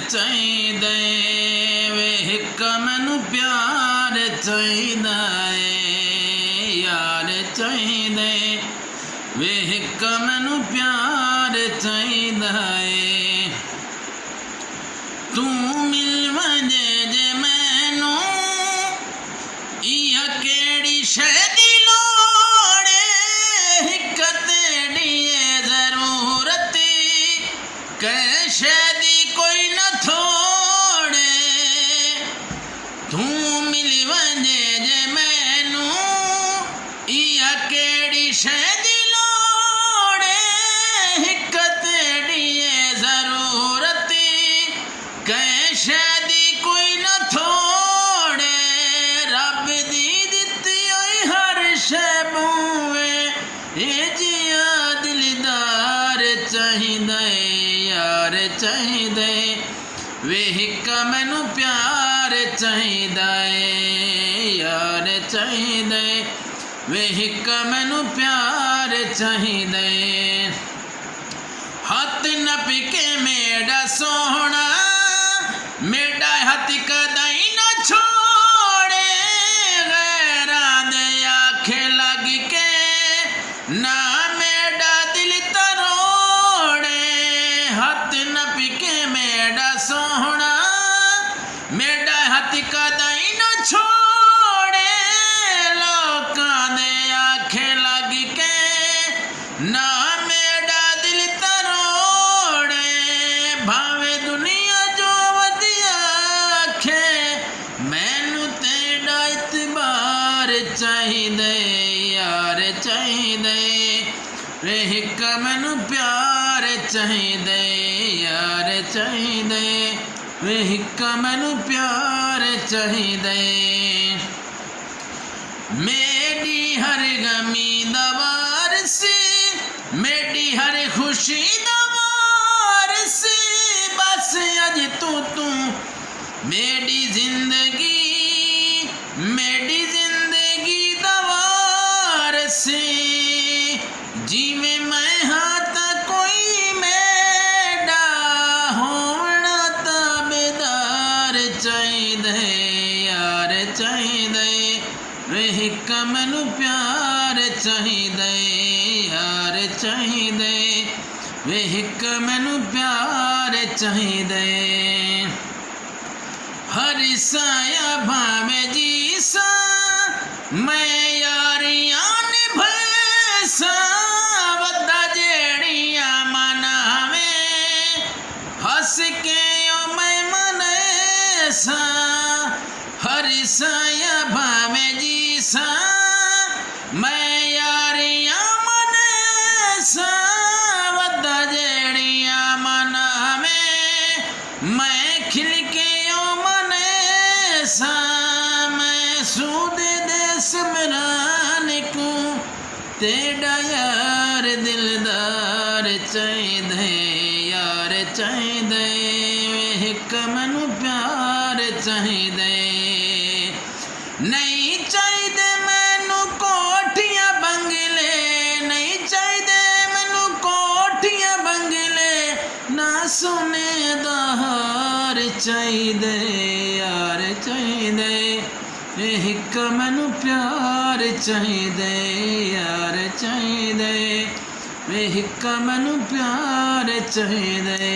ਚਾਹੀਦਾ ਵੇ ਇੱਕ ਮੈਨੂੰ ਪਿਆਰ ਚਾਹੀਦਾ ਏ ਯਾਰ ਚਾਹੀਦਾ ਵੇ ਇੱਕ ਮੈਨੂੰ ਪਿਆਰ ਚਾਹੀਦਾ ਏ ਤੂੰ ਮਿਲ ਵਜੇ ਜੇ ਮੈਨੂੰ ਇਹ ਕਿਹੜੀ ਸ਼ੈ ਦੀ ਲੋੜ ਏ ਇੱਕ ਤੇਰੀ ਜ਼ਰੂਰਤ कैशे दी कोई न थोड़े तू मिली वजे जे मैनू इया केड़ी शै दी लोड़ हिक तेरी जरूरत कैशे दी कोई न थोड़े रब दी दित्ती होई हर शै मूवे ए जिया दिलदार चाहिदा यार चाहिदा वे एक मैनू प्यार चाहिदा यार चाहिदा वे एक मैनू प्यार चाहिदा हथ न पिके मेरा सोहना मेरा हथ कदई न छोड़े गैरा दे आखे लग के ना मेरा दिल तरोड़े हथ न पिके मेरा सोहना मेरा हथ कदई न छोड़े लोकां दे आखे लग के ना मेरा दिल तरोड़े भावे दुनिया जो वधिया आखे मैनू तेरा इतबार चाहिदा यार चाहिदा वे एक मैनू प्यार चाहिदा यार चाहिदा वे एक मैनू प्यार चाहिदा मेरी हर गमी दा वारसी मेरी हर खुशी दा वारसी बस अज तू मेरी जिंदगी दा वारसी जिवें मैं हाँ तां कोई मेरा होना ताबेदार चाहिदा यार चाहिदा वे एक मैनू प्यार चाहिदा यार चाहिदा वे एक मैनू प्यार चाहिदा हर साया भावे जी सा मैं यारियां निभैसा वदा जेड़ियां मनावे हस के ओ मैं मनेसा हर साया भावे जी सा मैं यारियां मनेसा वदा जेड़ियां मनावे मैं खिल के ओ मनेसा मैं सूद देस मरान को तेरा यार दिलदार चाहिदा यार चाहिदा एक मैनू प्यार चाहिदा नहीं चाहिए मैनू कोठियां बंगले नहीं चाहिए मैनू कोठियां बंगले ना सोने दा हार चाहिए यार चाहिए एक मैनू प्यार चाहिए यार चाहिए एक मैनू प्यार चाहिए।